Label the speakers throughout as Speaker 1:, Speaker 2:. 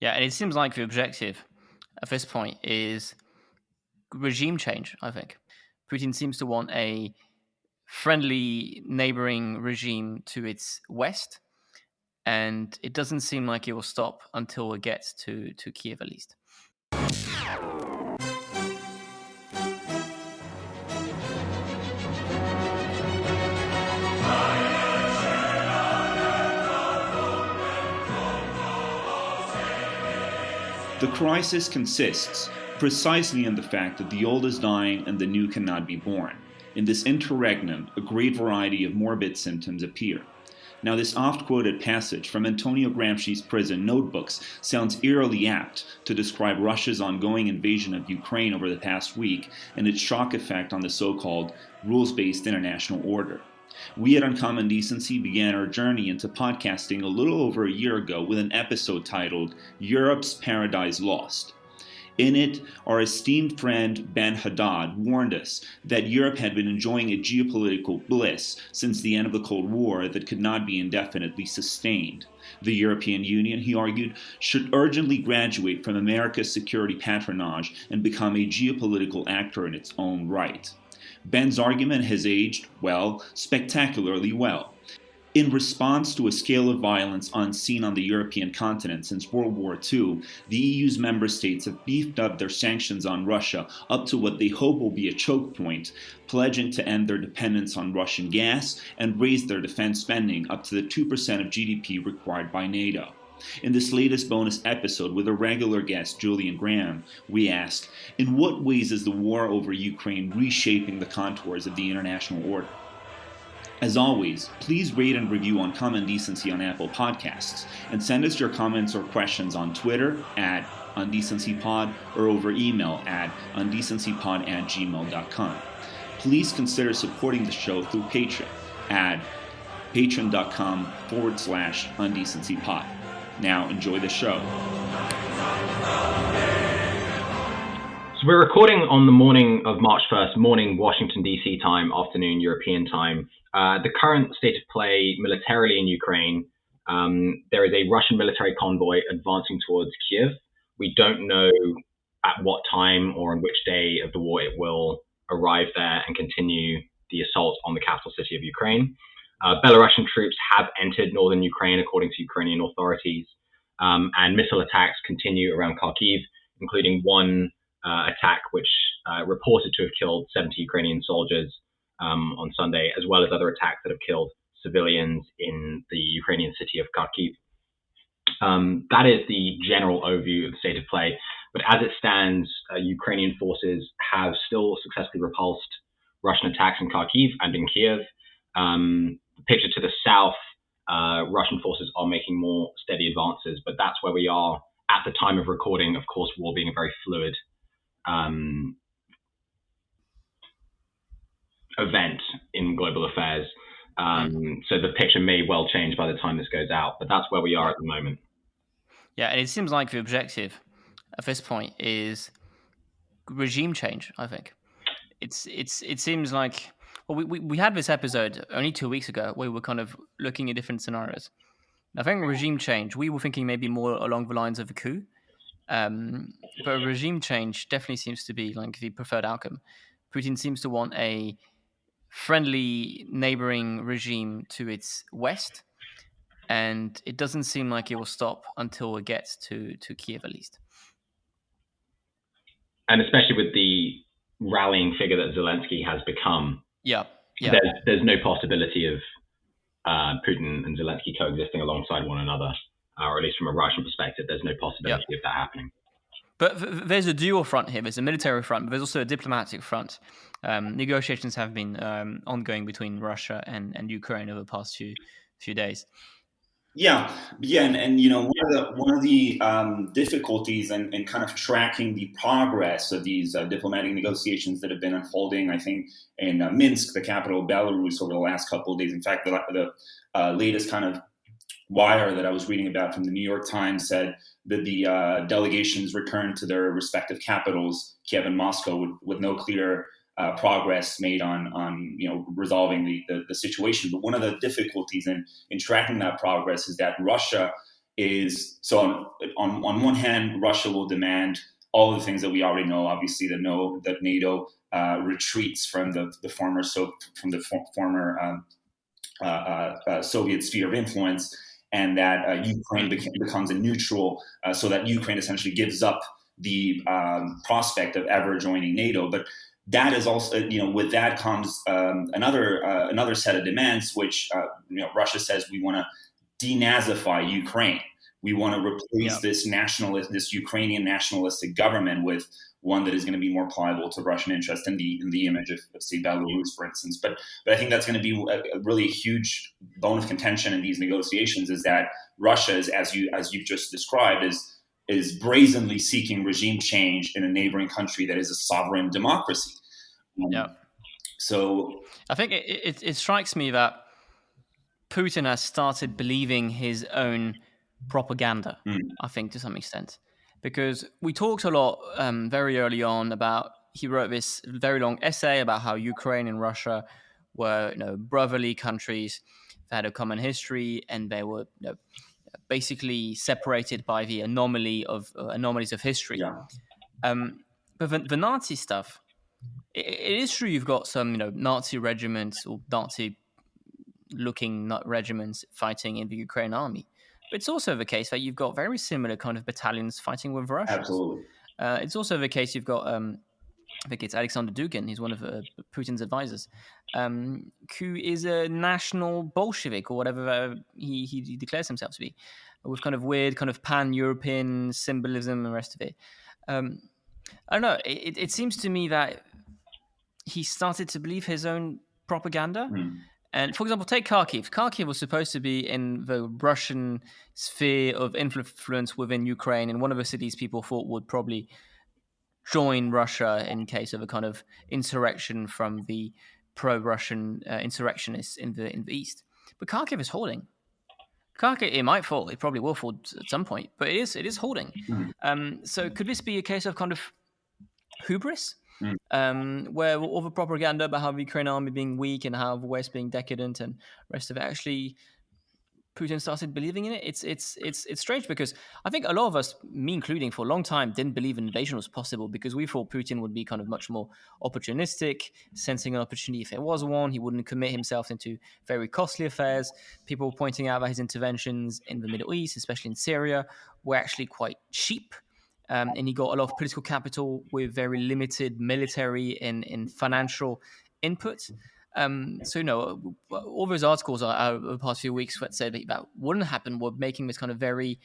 Speaker 1: Yeah, and it seems like the objective at this point is regime change, I think. Putin seems to want a friendly neighboring regime to its west, and it doesn't seem like it will stop until it gets to Kiev at least.
Speaker 2: The crisis consists precisely in the fact that the old is dying and the new cannot be born. In this interregnum, a great variety of morbid symptoms appear. Now, this oft-quoted passage from Antonio Gramsci's prison notebooks sounds eerily apt to describe Russia's ongoing invasion of Ukraine over the past week and its shock effect on the so-called rules-based international order. We at Uncommon Decency began our journey into podcasting a little over a year ago with an episode titled Europe's Paradise Lost. In it, our esteemed friend Ben Haddad warned us that Europe had been enjoying a geopolitical bliss since the end of the Cold War that could not be indefinitely sustained. The European Union, he argued, should urgently graduate from America's security patronage and become a geopolitical actor in its own right. Ben's argument has aged, well, spectacularly well. In response to a scale of violence unseen on the European continent since World War II, the EU's member states have beefed up their sanctions on Russia up to what they hope will be a choke point, pledging to end their dependence on Russian gas and raise their defense spending up to the 2% of GDP required by NATO. In this latest bonus episode with a regular guest, Julian Graham, we ask, in what ways is the war over Ukraine reshaping the contours of the international order? As always, please rate and review Uncommon Decency on Apple Podcasts, and send us your comments or questions on Twitter at undecencypod or over email at undecencypod@gmail.com. Please consider supporting the show through Patreon at patreon.com/undecencypod. Now enjoy the show.
Speaker 3: So we're recording on the morning of March 1st, morning Washington, D.C. time, afternoon European time. The current state of play militarily in Ukraine, there is a Russian military convoy advancing towards Kiev. We don't know at what time or on which day of the war it will arrive there and continue the assault on the capital city of Ukraine. Belarusian troops have entered northern Ukraine, according to Ukrainian authorities, and missile attacks continue around Kharkiv, including one attack which reported to have killed 70 Ukrainian soldiers on Sunday, as well as other attacks that have killed civilians in the Ukrainian city of Kharkiv. That is the general overview of the state of play. But as it stands, Ukrainian forces have still successfully repulsed Russian attacks in Kharkiv and in Kiev. The picture to the south, Russian forces are making more steady advances, but that's where we are at the time of recording, of course, war being a very fluid event in global affairs. So the picture may well change by the time this goes out, but that's where we are at the moment.
Speaker 1: Yeah, and it seems like the objective at this point is regime change, I think. It seems like, well, we had this episode only 2 weeks ago where we were kind of looking at different scenarios. I think regime change, we were thinking maybe more along the lines of a coup. But regime change definitely seems to be like the preferred outcome. Putin seems to want a friendly neighboring regime to its west, and it doesn't seem like it will stop until it gets to Kiev at least.
Speaker 3: And especially with the rallying figure that Zelensky has become, there's no possibility of Putin and Zelensky coexisting alongside one another, or at least from a Russian perspective, there's no possibility of that happening.
Speaker 1: But there's a dual front here. There's a military front, but there's also a diplomatic front. Negotiations have been ongoing between Russia and Ukraine over the past few days.
Speaker 2: Yeah, and you know, one of the difficulties in kind of tracking the progress of these diplomatic negotiations that have been unfolding, I think, in Minsk, the capital of Belarus, over the last couple of days. In fact, the latest kind of wire that I was reading about from the New York Times said that the delegations returned to their respective capitals, Kiev and Moscow, with no clear progress made on resolving the situation. But one of the difficulties in tracking that progress is that Russia is so on one hand, Russia will demand all the things that we already know. Obviously, that NATO retreats from the former Soviet sphere of influence, and that Ukraine becomes a neutral, so that Ukraine essentially gives up the prospect of ever joining NATO. But that is also, with that comes another set of demands, which Russia says we want to denazify Ukraine. We want to replace this Ukrainian nationalistic government with one that is going to be more pliable to Russian interest in the image of say, Belarus, for instance. But I think that's going to be a really huge bone of contention in these negotiations, is that Russia, as you've just described, is brazenly seeking regime change in a neighboring country that is a sovereign democracy. So
Speaker 1: I think it strikes me that Putin has started believing his own propaganda, I think, to some extent. Because we talked a lot very early on about, he wrote this very long essay about how Ukraine and Russia were brotherly countries that had a common history, and they were basically separated by the anomalies of history. But the Nazi stuff, it is true you've got some Nazi regiments or Nazi-looking regiments fighting in the Ukraine army. But it's also the case that you've got very similar kind of battalions fighting with Russians.
Speaker 2: Absolutely.
Speaker 1: It's also the case you've got, I think it's Alexander Dugin, he's one of Putin's advisors, who is a national Bolshevik or whatever he declares himself to be, with kind of weird kind of pan-European symbolism and the rest of it. I don't know. It seems to me that he started to believe his own propaganda. And for example, take Kharkiv. Kharkiv was supposed to be in the Russian sphere of influence within Ukraine, and one of the cities people thought would probably join Russia in case of a kind of insurrection from the pro-Russian insurrectionists in the east. But Kharkiv is holding. Kharkiv, it might fall. It probably will fall at some point, but it is holding. So could this be a case of kind of hubris? Where all the propaganda about how the Ukraine army being weak and how the West being decadent and the rest of it, actually Putin started believing in it. It's strange, because I think a lot of us, me including, for a long time didn't believe an invasion was possible, because we thought Putin would be kind of much more opportunistic, sensing an opportunity if there was one. He wouldn't commit himself into very costly affairs. People were pointing out that his interventions in the Middle East, especially in Syria, were actually quite cheap. And he got a lot of political capital with very limited military and financial input. So, all those articles over the past few weeks that said that wouldn't happen were making this kind of very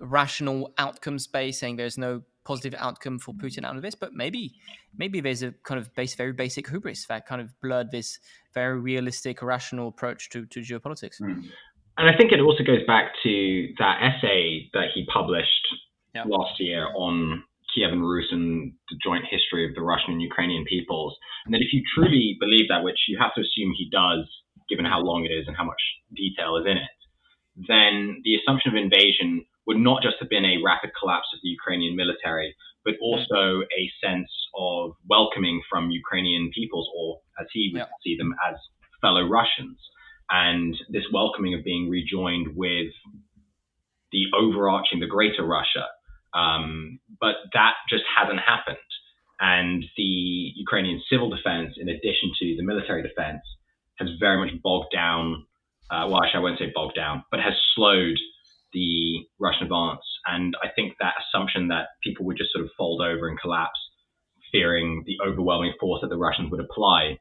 Speaker 1: rational outcomes based, saying there's no positive outcome for Putin out of this. But maybe there's a kind of very basic hubris that kind of blurred this very realistic, rational approach to geopolitics.
Speaker 3: And I think it also goes back to that essay that he published last year on Kiev and Rus and the joint history of the Russian and Ukrainian peoples. And that if you truly believe that, which you have to assume he does, given how long it is and how much detail is in it, then the assumption of invasion would not just have been a rapid collapse of the Ukrainian military, but also a sense of welcoming from Ukrainian peoples, or as he would see them, as fellow Russians. And this welcoming of being rejoined with the overarching, the greater Russia. But that just hasn't happened. And the Ukrainian civil defense, in addition to the military defense, has very much bogged down, well, actually, I won't say bogged down, but has slowed the Russian advance. And I think that assumption that people would just sort of fold over and collapse, fearing the overwhelming force that the Russians would apply,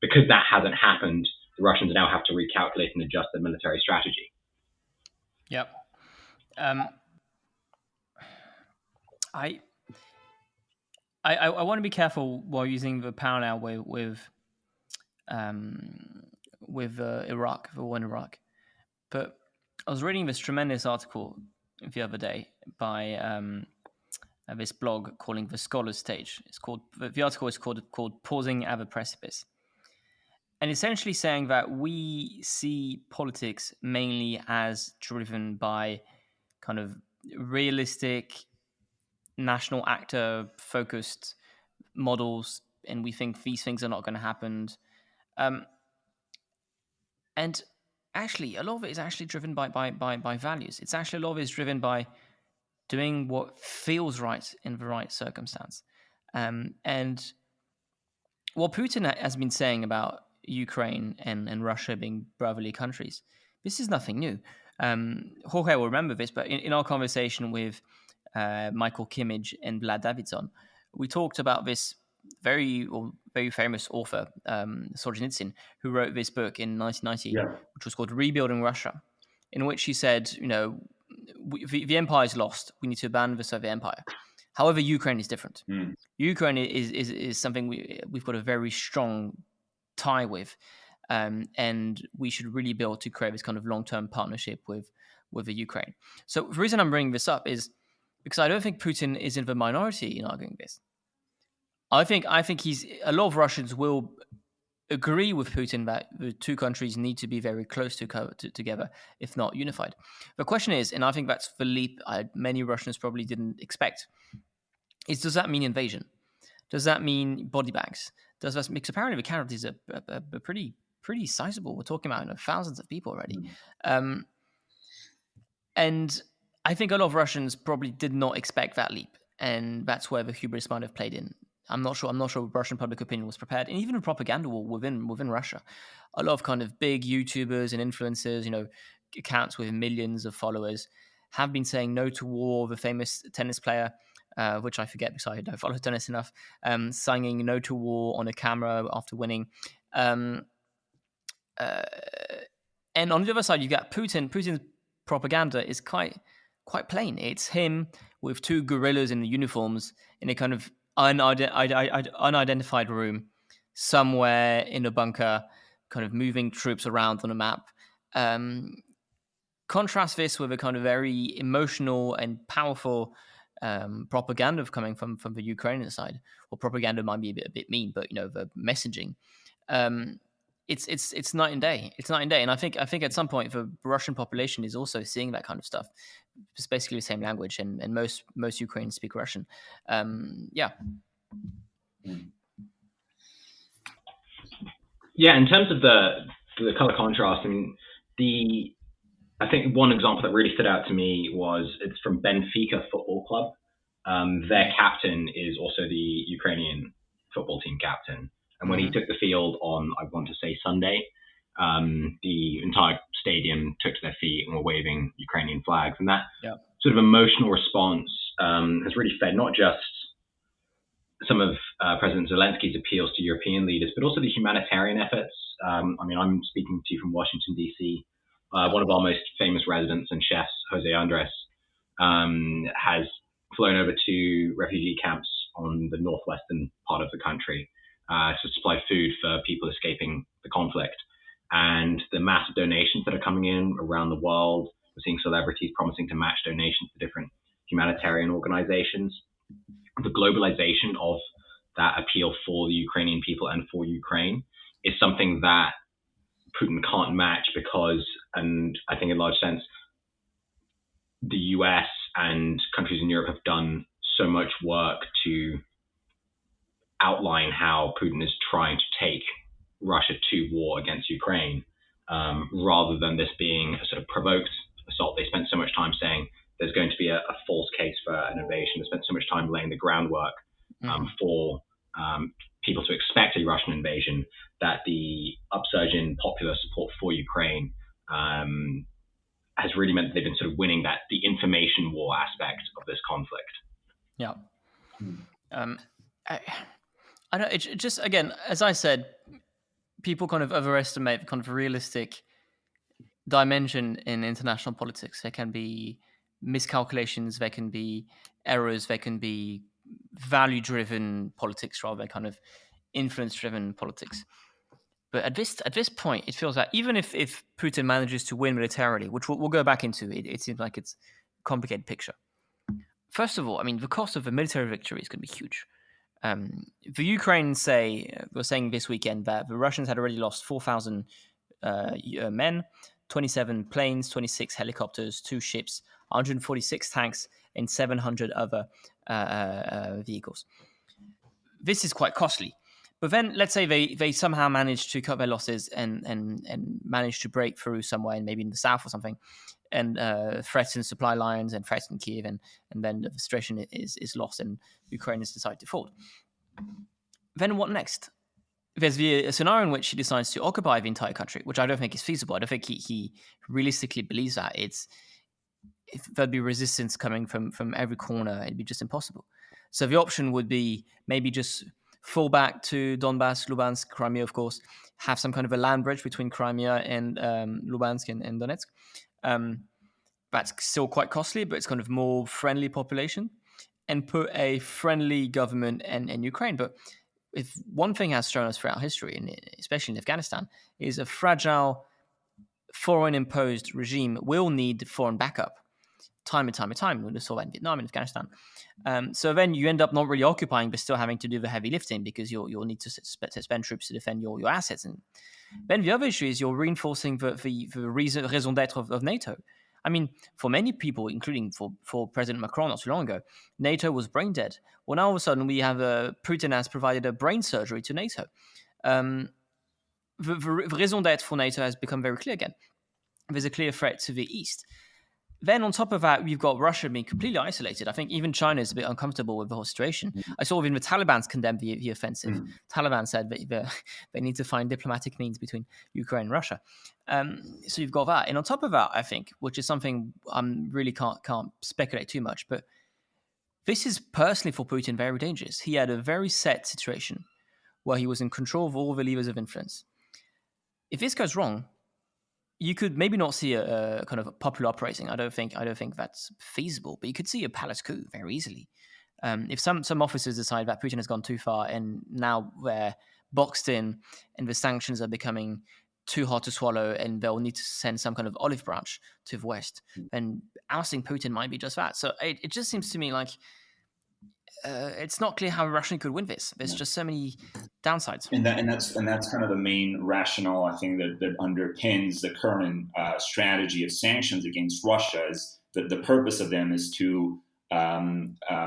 Speaker 3: because that hasn't happened, the Russians now have to recalculate and adjust their military strategy.
Speaker 1: Yep. I want to be careful while using the parallel with Iraq, the war in Iraq. But I was reading this tremendous article the other day by this blog calling The Scholar's Stage. The article is called Pausing at the Precipice. And essentially saying that we see politics mainly as driven by kind of realistic, national actor focused models, and we think these things are not going to happen. And actually a lot of it is actually driven by values. It's actually a lot of it is driven by doing what feels right in the right circumstance. And what Putin has been saying about Ukraine and Russia being brotherly countries, this is nothing new. Jorge will remember this, but in our conversation with Michael Kimmage and Vlad Davidson, we talked about this very famous author, Solzhenitsyn, who wrote this book in 1990,
Speaker 2: Yeah.
Speaker 1: which was called Rebuilding Russia, in which he said, the empire is lost. We need to abandon the Soviet Empire. However, Ukraine is different.
Speaker 2: Mm.
Speaker 1: Ukraine is something we've got a very strong tie with, and we should really build to create this kind of long-term partnership with the Ukraine. So the reason I'm bringing this up is because I don't think Putin is in the minority in arguing this. I think a lot of Russians will agree with Putin that the two countries need to be very close together, if not unified. The question is, and I think that's the leap many Russians probably didn't expect, is does that mean invasion? Does that mean body bags? Does that because apparently the casualties are pretty sizable. We're talking about thousands of people already, and I think a lot of Russians probably did not expect that leap, and that's where the hubris might have played in. I'm not sure Russian public opinion was prepared, and even a propaganda war within Russia. A lot of kind of big YouTubers and influencers, accounts with millions of followers, have been saying no to war. The famous tennis player, which I forget because I don't follow tennis enough, singing no to war on a camera after winning. And on the other side, you got Putin. Putin's propaganda is quite plain. It's him with two guerrillas in the uniforms in a kind of unidentified room somewhere in a bunker, kind of moving troops around on a map. Contrast this with a kind of very emotional and powerful propaganda coming from the Ukrainian side. Well, propaganda might be a bit mean, but the messaging, it's night and day. It's night and day, and I think at some point the Russian population is also seeing that kind of stuff. It's basically the same language, and most Ukrainians speak Russian. Yeah.
Speaker 3: Yeah, in terms of the color contrast, I think one example that really stood out to me it's from Benfica Football Club. Their captain is also the Ukrainian football team captain. And when he took the field on, I want to say Sunday, the entire stadium took to their feet and were waving Ukrainian flags. And that sort of emotional response has really fed not just some of President Zelensky's appeals to European leaders, but also the humanitarian efforts. I'm speaking to you from Washington, D.C. One of our most famous residents and chefs, Jose Andres, has flown over to refugee camps on the northwestern part of the country to supply food for people escaping the conflict. And the massive donations that are coming in around the world, we're seeing celebrities promising to match donations to different humanitarian organizations. The globalization of that appeal for the Ukrainian people and for Ukraine is something that Putin can't match because, and I think in a large sense, the US and countries in Europe have done so much work to outline how Putin is trying to take Russia to war against Ukraine, rather than this being a sort of provoked assault. They spent so much time saying there's going to be a false case for an invasion. They spent so much time laying the groundwork for people to expect a Russian invasion that the upsurge in popular support for Ukraine has really meant that they've been sort of winning the information war aspect of this conflict.
Speaker 1: Yeah. I know it's just, again, as I said, people kind of overestimate the kind of realistic dimension in international politics. There can be miscalculations, there can be errors, there can be value-driven politics rather than kind of influence-driven politics. But at this point, it feels like even if Putin manages to win militarily, which we'll go back into, it seems like it's a complicated picture. First of all, the cost of a military victory is going to be huge. The Ukraine were saying this weekend that the Russians had already lost 4,000 men, 27 planes, 26 helicopters, 2 ships, 146 tanks, and 700 other vehicles. This is quite costly, But then let's say they somehow manage to cut their losses and manage to break through somewhere, and maybe in the south or something, and threaten supply lines and threaten Kiev, and then the situation is lost and Ukraine has decided to fold. Then what next? There's a scenario in which he decides to occupy the entire country, which I don't think is feasible. I don't think he realistically believes that. If there'd be resistance coming from every corner, it'd be just impossible. So the option would be maybe just fall back to Donbass, Luhansk, Crimea, of course, have some kind of a land bridge between Crimea and Luhansk and Donetsk. That's still quite costly, but it's kind of more friendly population, and put a friendly government in Ukraine. But if one thing has shown us throughout history, and especially in Afghanistan, is a fragile foreign-imposed regime will need foreign backup time and time and time. We saw that in Vietnam and Afghanistan. So then you end up not really occupying, but still having to do the heavy lifting because you'll need to spend troops to defend your assets. And then the other issue is you're reinforcing the raison d'être of NATO. I mean, for many people, including for President Macron not too long ago, NATO was brain dead. Well, now all of a sudden we have Putin has provided a brain surgery to NATO. The raison d'être for NATO has become very clear again. There's a clear threat to the east. Then on top of that, we've got Russia being completely isolated. I think even China is a bit uncomfortable with the whole situation. I saw even the Taliban's condemned the offensive. Taliban said that they need to find diplomatic means between Ukraine and Russia. So you've got that. And on top of that, I think, which is something I really can't speculate too much, but this is personally for Putin very dangerous. He had a very set situation where he was in control of all the levers of influence. If this goes wrong, you could maybe not see a kind of popular uprising. I don't think that's feasible, but you could see a palace coup very easily. If some officers decide that Putin has gone too far and now they're boxed in and the sanctions are becoming too hard to swallow and they'll need to send some kind of olive branch to the West, then ousting Putin might be just that. So it just seems to me like it's not clear how Russia could win this. There's just so many downsides.
Speaker 2: And that's kind of the main rationale, I think, that underpins the current strategy of sanctions against Russia. Is that the purpose of them is to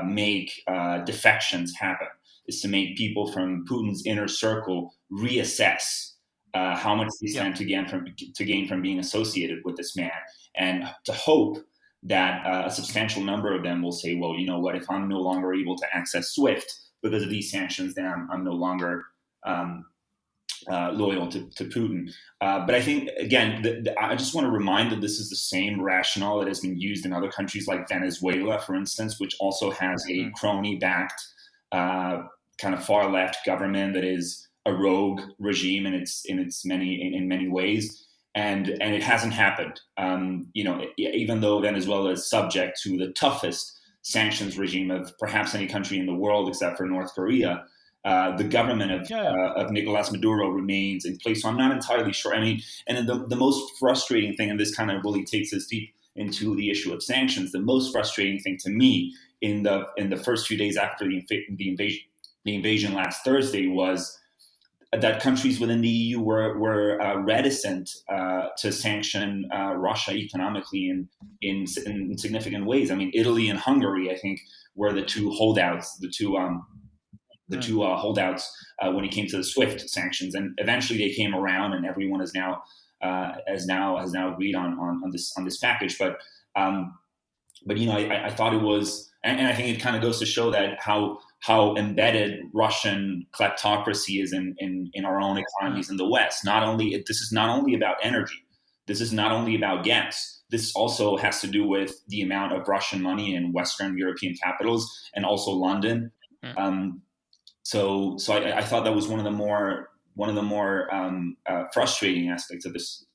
Speaker 2: make defections happen, is to make people from Putin's inner circle reassess how much they stand to gain from being associated with this man, and to hope that a substantial number of them will say, well, you know what, if I'm no longer able to access SWIFT because of these sanctions, then I'm no longer loyal to Putin. But I think, again, I just want to remind that this is the same rationale that has been used in other countries like Venezuela, for instance, which also has a crony-backed kind of far-left government that is a rogue regime in many ways. And it hasn't happened. Even though Venezuela is subject to the toughest sanctions regime of perhaps any country in the world except for North Korea, the government of Nicolas Maduro remains in place. So I'm not entirely sure. I mean, and then the most frustrating thing, and this kind of really takes us deep into the issue of sanctions, the most frustrating thing to me in the first few days after the invasion last Thursday was that countries within the EU were reticent to sanction Russia economically in significant ways. I mean, Italy and Hungary, I think, were the two holdouts, holdouts when it came to the SWIFT sanctions, and eventually they came around, and everyone has now agreed on this package. But I thought it was, and I think it kind of goes to show that how embedded Russian kleptocracy is in our own economies in the West. This is not only about energy. This is not only about gas. This also has to do with the amount of Russian money in Western European capitals and also London. So I thought that was one of the more frustrating aspects of this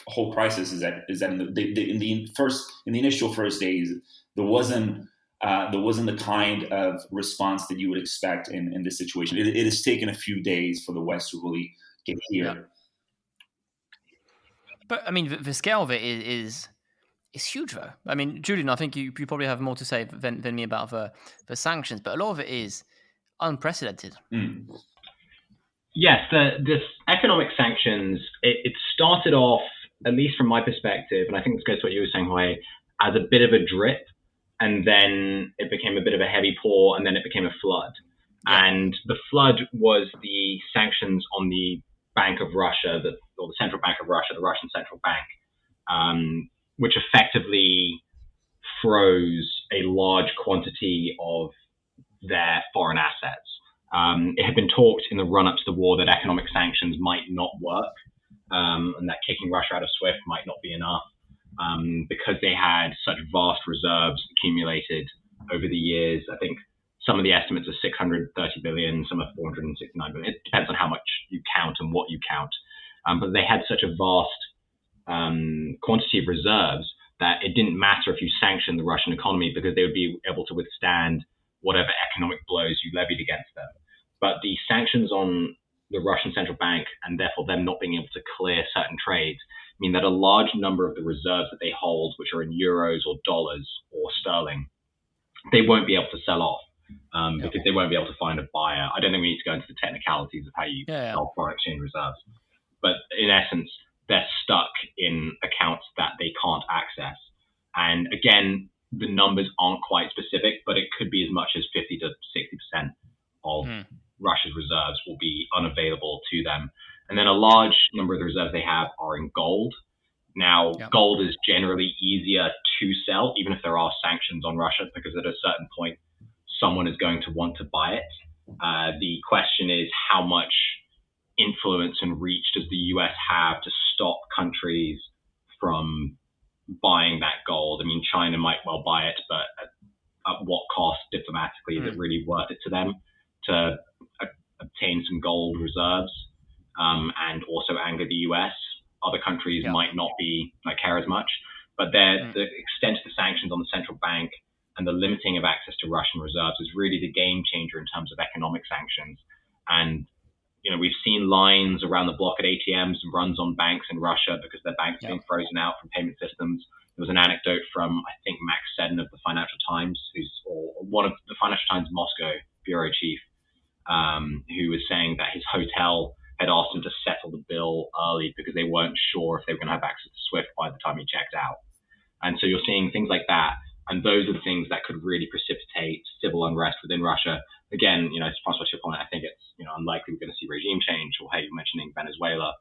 Speaker 2: whole crisis is that in the initial first days there wasn't the kind of response that you would expect in this situation. It has taken a few days for the West to really get here.
Speaker 1: Yeah. But I mean, the scale of it is huge, though. I mean, Julian, I think you probably have more to say than me about the sanctions, but a lot of it is unprecedented.
Speaker 3: Yes, this economic sanctions, it started off, at least from my perspective, and I think this goes to what you were saying, Jorge, as a bit of a drip. And then it became a bit of a heavy pour, and then it became a flood. And the flood was the sanctions on the Bank of Russia, or the Central Bank of Russia, the Russian Central Bank, which effectively froze a large quantity of their foreign assets. It had been talked in the run-up to the war that economic sanctions might not work, and that kicking Russia out of SWIFT might not be enough, because they had such vast reserves accumulated over the years. I think some of the estimates are 630 billion, some are 469 billion. It depends on how much you count and what you count. But they had such a vast quantity of reserves that it didn't matter if you sanctioned the Russian economy, because they would be able to withstand whatever economic blows you levied against them. But the sanctions on the Russian central bank, and therefore them not being able to clear certain trades, mean that a large number of the reserves that they hold, which are in euros or dollars or sterling, they won't be able to sell off, because they won't be able to find a buyer. I don't think we need to go into the technicalities of how you sell foreign exchange reserves. But in essence, they're stuck in accounts that they can't access. And again, the numbers aren't quite specific, but it could be as much as 50 to 60% of Russia's reserves will be unavailable to them. And then a large number of the reserves they have are in gold. Now, gold is generally easier to sell, even if there are sanctions on Russia, because at a certain point, someone is going to want to buy it. The question is, how much influence and reach does the US have to stop countries from buying that gold? I mean, China might well buy it, but at what cost diplomatically? Is it really worth it to them to obtain some gold reserves and also anger the US? Other countries might not care as much, but the extent of the sanctions on the central bank and the limiting of access to Russian reserves is really the game changer in terms of economic sanctions. And we've seen lines around the block at ATMs and runs on banks in Russia because their banks being frozen out from payment systems. There was an anecdote from, I think, Max Seddon of the Financial Times, or one of the Financial Times Moscow bureau chief, who was saying that his hotel had asked him to settle the bill early because they weren't sure if they were going to have access to SWIFT by the time he checked out. And so you're seeing things like that. And those are the things that could really precipitate civil unrest within Russia. Again, to respond to your point, I think it's unlikely we're going to see regime change. Or hey, you're mentioning Venezuela.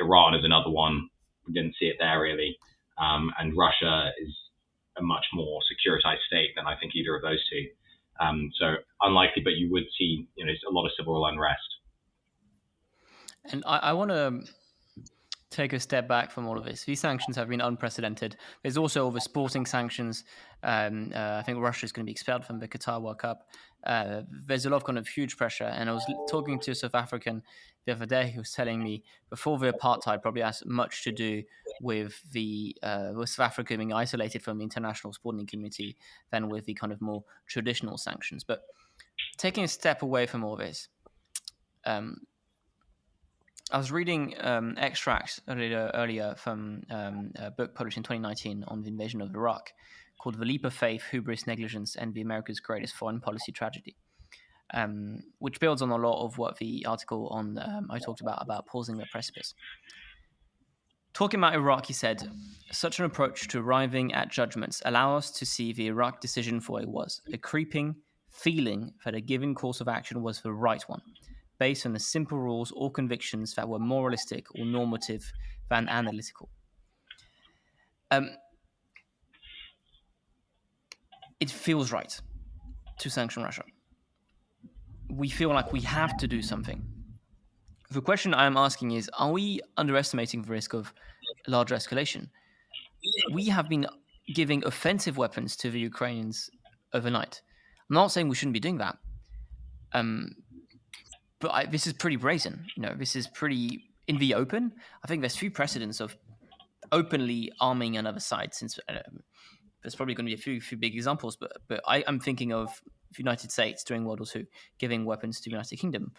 Speaker 3: Iran is another one. We didn't see it there really. And Russia is a much more securitized state than I think either of those two. So unlikely, but you would see a lot of civil unrest.
Speaker 1: And I want to take a step back from all of this. These sanctions have been unprecedented. There's also all the sporting sanctions. I think Russia is going to be expelled from the Qatar World Cup. There's a lot of kind of huge pressure. And I was talking to a South African the other day who was telling me before the apartheid probably has much to do with with South Africa being isolated from the international sporting community than with the kind of more traditional sanctions. But taking a step away from all this, I was reading extracts earlier from a book published in 2019 on the invasion of Iraq called The Leap of Faith, Hubris, Negligence, and the America's Greatest Foreign Policy Tragedy, which builds on a lot of what the article on I talked about pausing the precipice. Talking about Iraq, he said, such an approach to arriving at judgments allow us to see the Iraq decision for what it was, a creeping feeling that a given course of action was the right one, based on the simple rules or convictions that were moralistic or normative than analytical. It feels right to sanction Russia. We feel like we have to do something. The question I'm asking is, are we underestimating the risk of larger escalation? We have been giving offensive weapons to the Ukrainians overnight. I'm not saying we shouldn't be doing that. But this is pretty brazen. This is pretty in the open. I think there's few precedents of openly arming another side. Since there's probably going to be a few big examples, but I'm thinking of the United States during World War II giving weapons to the United Kingdom.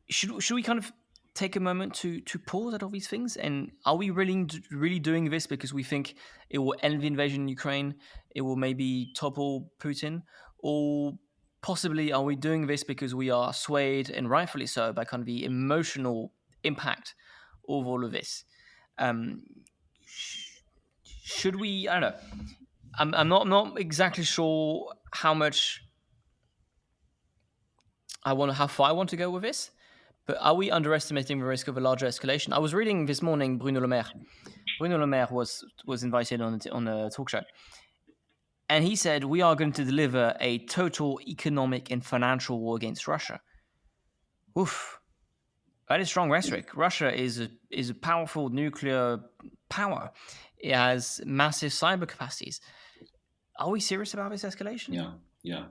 Speaker 1: Should we kind of take a moment to pause at all these things? And are we really doing this because we think it will end the invasion in Ukraine? It will maybe topple Putin? Or possibly are we doing this because we are swayed, and rightfully so, by kind of the emotional impact of all of this? Should we? I don't know. I'm not exactly sure how much how far I want to go with this. But are we underestimating the risk of a larger escalation? I was reading this morning Bruno Le Maire. Bruno Le Maire was invited on a talk show, and he said we are going to deliver a total economic and financial war against Russia. Oof, that is strong rhetoric. Russia is a powerful nuclear power. It has massive cyber capacities. Are we serious about this escalation?
Speaker 2: Yeah.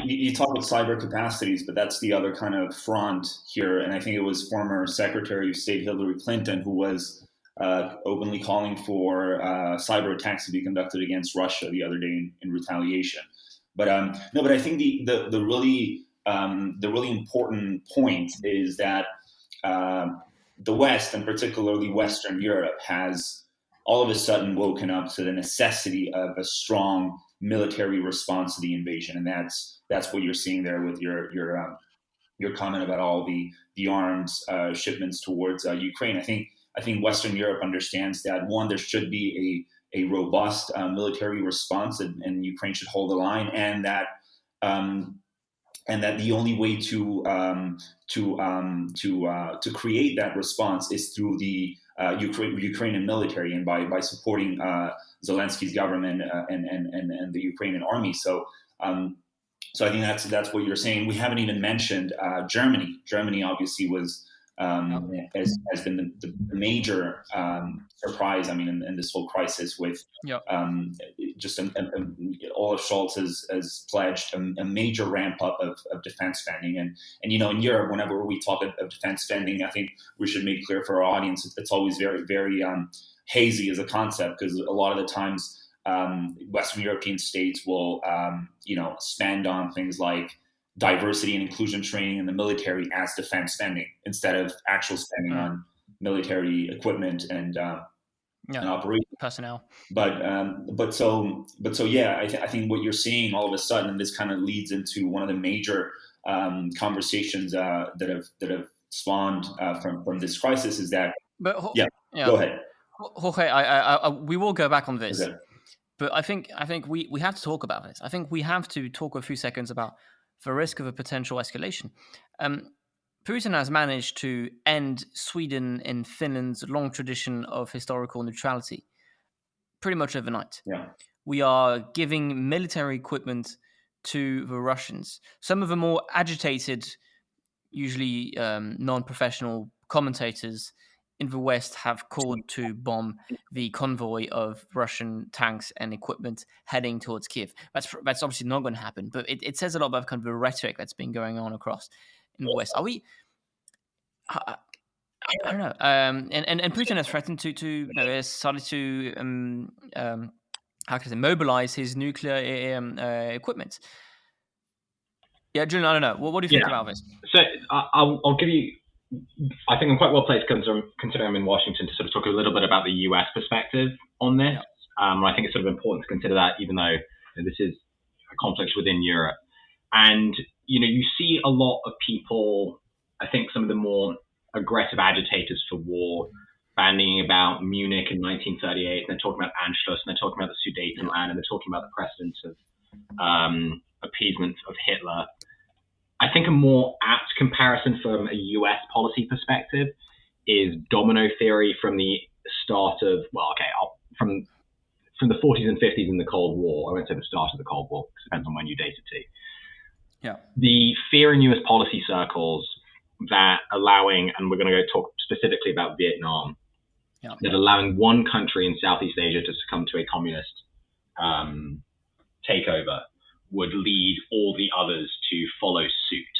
Speaker 2: You talk about cyber capacities, but that's the other kind of front here. And I think it was former Secretary of State Hillary Clinton who was openly calling for cyber attacks to be conducted against Russia the other day in retaliation. But no, but I think the really important point is that the West, and particularly Western Europe, has all of a sudden woken up to the necessity of a strong military response to the invasion, and that's what you're seeing there with your comment about all the arms shipments towards Ukraine. I think Western Europe understands that, one, there should be a robust military response, and Ukraine should hold the line, and that the only way to create that response is through the Ukrainian military and by supporting Zelensky's government and the Ukrainian army. So I think that's what you're saying. We haven't even mentioned Germany. Germany obviously has been the major surprise. I mean, in this whole crisis, with just Olaf Scholz has pledged a major ramp up of defense spending, and in Europe, whenever we talk of defense spending, I think we should make clear for our audience it's always very very hazy as a concept, because a lot of the times Western European states will spend on things like diversity and inclusion training in the military as defense spending, instead of actual spending on military equipment and operation
Speaker 1: personnel.
Speaker 2: But so yeah, I think what you're seeing all of a sudden, and this kind of leads into one of the major conversations that have spawned from this crisis, is that. But go ahead,
Speaker 1: Jorge. We will go back on this.
Speaker 2: Okay.
Speaker 1: But I think we have to talk about this. I think we have to talk a few seconds about the risk of a potential escalation. Putin has managed to end Sweden and Finland's long tradition of historical neutrality pretty much overnight.
Speaker 2: Yeah.
Speaker 1: We are giving military equipment to the Russians. Some of the more agitated, usually non-professional commentators in the West have called to bomb the convoy of Russian tanks and equipment heading towards Kiev. That's obviously not going to happen, but it says a lot about kind of the rhetoric that's been going on across in the West. Are we? I don't know. And Putin has threatened to has started to how can I say, mobilize his nuclear equipment. Yeah, Julian, I don't know. What do you think about this?
Speaker 3: So I'll give you. I think I'm quite well placed, considering I'm in Washington, to sort of talk a little bit about the US perspective on this. Yeah. I think it's sort of important to consider that, even though this is a conflict within Europe. And, you see a lot of people, I think some of the more aggressive agitators for war, bandying about Munich in 1938, and they're talking about Anschluss, and they're talking about the Sudetenland, and they're talking about the precedents of appeasement of Hitler. I think a more apt comparison from a US policy perspective is domino theory from the start of, from the 40s and 50s in the Cold War. I won't say the start of the Cold War, because it depends on when you date it to.
Speaker 1: Yeah.
Speaker 3: The fear in US policy circles that allowing, and we're going to go talk specifically about Vietnam, that allowing one country in Southeast Asia to succumb to a communist takeover would lead all the others to follow suit.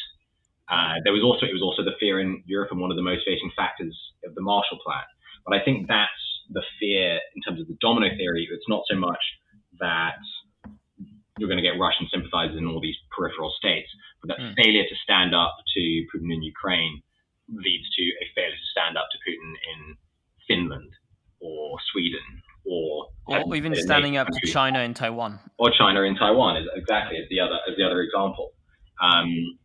Speaker 3: It was also the fear in Europe, and one of the motivating factors of the Marshall Plan. But I think that's the fear in terms of the domino theory. It's not so much that you're going to get Russian sympathizers in all these peripheral states, but that failure to stand up to Putin in Ukraine leads to a failure to stand up to Putin in Finland or Sweden, or
Speaker 1: even standing up to China in Taiwan.
Speaker 3: Or China in Taiwan is exactly as the other example.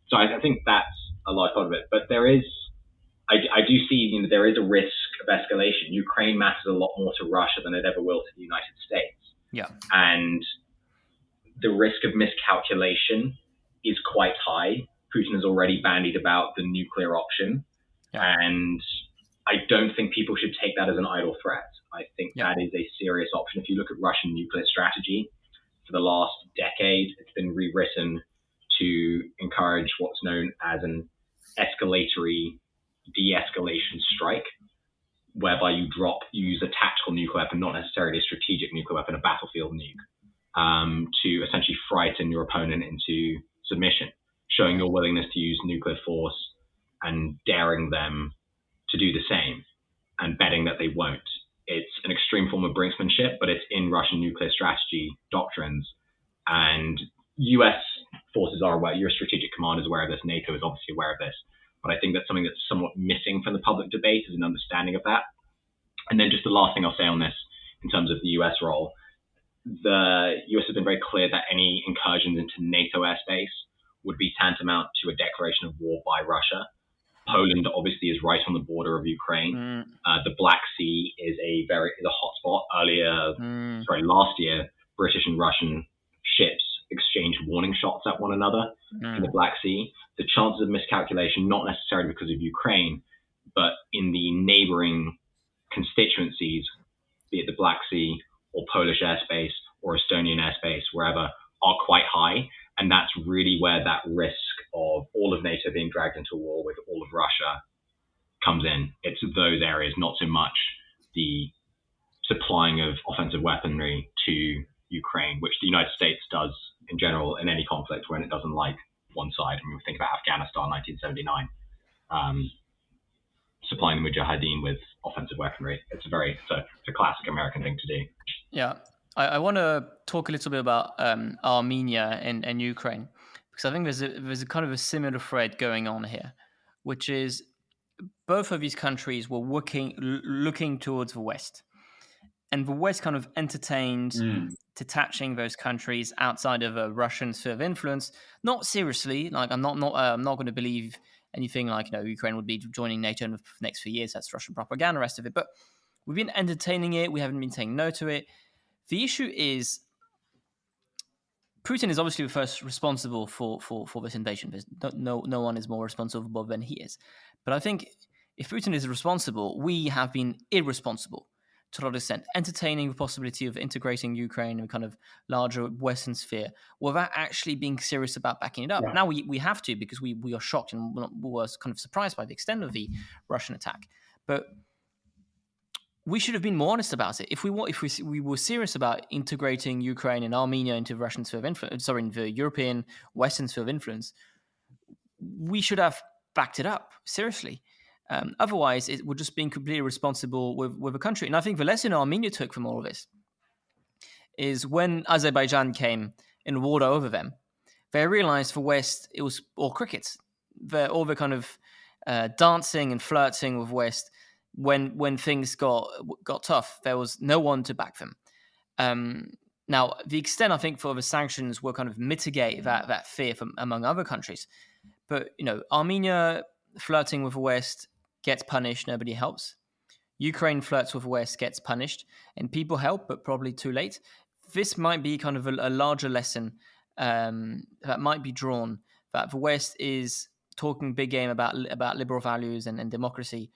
Speaker 3: So I think that's a large part of it. But I do see there is a risk of escalation. Ukraine matters a lot more to Russia than it ever will to the United States.
Speaker 1: Yeah.
Speaker 3: And the risk of miscalculation is quite high Putin has already bandied about the nuclear option.
Speaker 1: Yeah.
Speaker 3: And I don't think people should take that as an idle threat. I think that is a serious option. If you look at Russian nuclear strategy, for the last decade, it's been rewritten to encourage what's known as an escalatory de-escalation strike, whereby you use a tactical nuclear weapon, not necessarily a strategic nuclear weapon, a battlefield nuke, to essentially frighten your opponent into submission, showing your willingness to use nuclear force and daring them to do the same and betting that they won't. It's an extreme form of brinksmanship, but it's in Russian nuclear strategy doctrines. And US forces are aware, your strategic command is aware of this, NATO is obviously aware of this. But I think that's something that's somewhat missing from the public debate is an understanding of that. And then just the last thing I'll say on this in terms of the US role, the US has been very clear that any incursions into NATO airspace would be tantamount to a declaration of war by Russia. Poland obviously is right on the border of Ukraine. The Black Sea is a hotspot. Last year, British and Russian ships exchanged warning shots at one another in the Black Sea. The chances of miscalculation, not necessarily because of Ukraine, but in the neighboring constituencies, be it the Black Sea or Polish airspace or Estonian airspace, wherever, are quite high. And that's really where that risk of all of NATO being dragged into war with all of Russia comes in. It's those areas, not so much the supplying of offensive weaponry to Ukraine, which the United States does in general in any conflict when it doesn't like one side. I mean, we think about Afghanistan, 1979, supplying the Mujahideen with offensive weaponry. It's a classic American thing to do.
Speaker 1: Yeah. I want to talk a little bit about Armenia and Ukraine, because I think there's a kind of a similar thread going on here, which is both of these countries were looking towards the West, and the West kind of entertained detaching those countries outside of a Russian sphere of influence. Not seriously, like I'm not going to believe anything like Ukraine would be joining NATO in the next few years. That's Russian propaganda, the rest of it. But we've been entertaining it. We haven't been saying no to it. The issue is Putin is obviously the first responsible for this invasion. There's no one is more responsible than he is. But I think if Putin is responsible, we have been irresponsible to a lot of extent, entertaining the possibility of integrating Ukraine in a kind of larger Western sphere without actually being serious about backing it up. Yeah. Now we have to, because we are shocked and we were kind of surprised by the extent of the Russian attack. But we should have been more honest about it. If we were serious about integrating Ukraine and Armenia into the Russian sphere of influence, in the European Western sphere of influence, we should have backed it up seriously. Otherwise, it would just be completely irresponsible with a country. And I think the lesson Armenia took from all of this is when Azerbaijan came and warred over them, they realized for West it was all cricket. All the kind of dancing and flirting with West. When things got tough, there was no one to back them. Now, the extent I think for the sanctions will kind of mitigate that fear among other countries. But Armenia flirting with the West gets punished, nobody helps. Ukraine flirts with the West, gets punished, and people help, but probably too late. This might be kind of a larger lesson that might be drawn, that the West is talking big game about liberal values and democracy,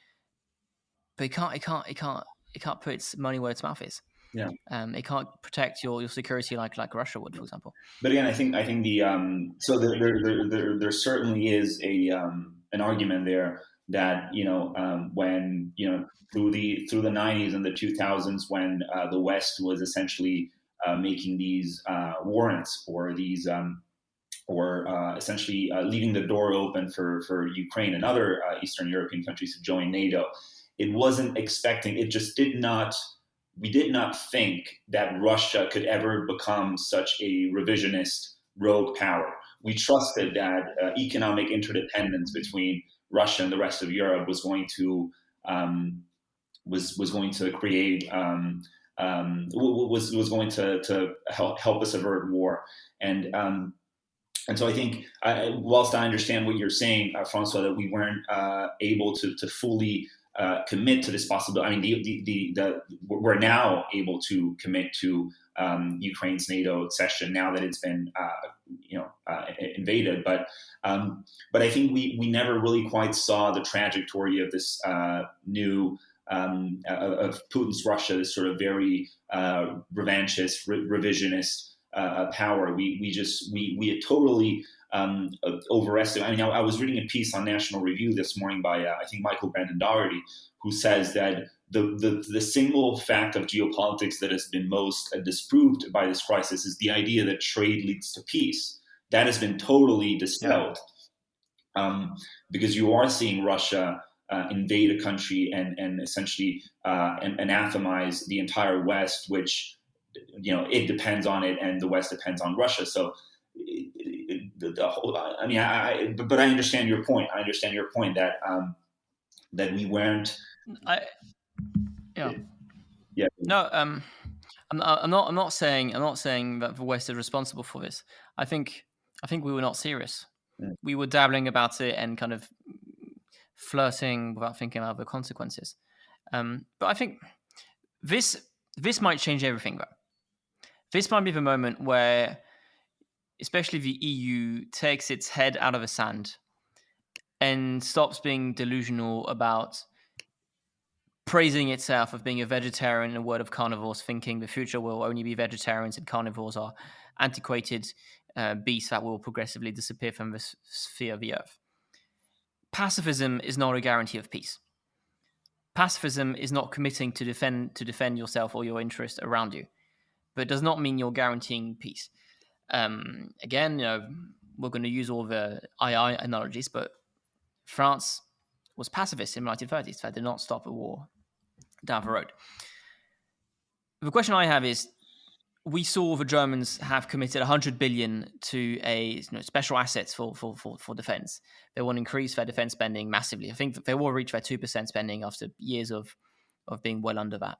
Speaker 1: but it can't put its money where its mouth is.
Speaker 2: Yeah.
Speaker 1: It can't protect your security like Russia would, for example.
Speaker 2: But again, I think the so there certainly is an argument there that when through the 90s and the 2000s, when the West was essentially making these warrants or these essentially leaving the door open for Ukraine and other Eastern European countries to join NATO. It wasn't expecting. It just did not. We did not think that Russia could ever become such a revisionist rogue power. We trusted that economic interdependence between Russia and the rest of Europe was going to create was going to help us avert war. And so I think, whilst I understand what you're saying, Francois, that we weren't able to fully commit to this possibility. I mean, we're now able to commit to Ukraine's NATO accession now that it's been invaded. But I think we never really quite saw the trajectory of this new of Putin's Russia, this sort of very revanchist, revisionist power. We had totally overestimated. I mean, I was reading a piece on National Review this morning by I think Michael Brandon Doherty, who says that the single fact of geopolitics that has been most disproved by this crisis is the idea that trade leads to peace. That has been totally dispelled, because you are seeing Russia invade a country and essentially anathemize the entire West, which it depends on it, and the West depends on Russia. So the whole. I mean, but I understand your point. I understand your point that that we weren't.
Speaker 1: Yeah. No. I'm not saying that the West is responsible for this. I think we were not serious. We were dabbling about it and kind of flirting without thinking about the consequences. But I think this might change everything, though. This might be the moment where, especially the EU, takes its head out of the sand and stops being delusional about praising itself of being a vegetarian in a world of carnivores, thinking the future will only be vegetarians and carnivores are antiquated beasts that will progressively disappear from the sphere of the earth. Pacifism is not a guarantee of peace. Pacifism is not committing to defend yourself or your interest around you, but it does not mean you're guaranteeing peace. Again, we're going to use all the II analogies, but France was pacifist in the 1930s. That did not stop a war down the road. The question I have is, we saw the Germans have committed 100 billion to a special assets for defense. They want to increase their defense spending massively. I think they will reach their 2% spending after years of being well under that.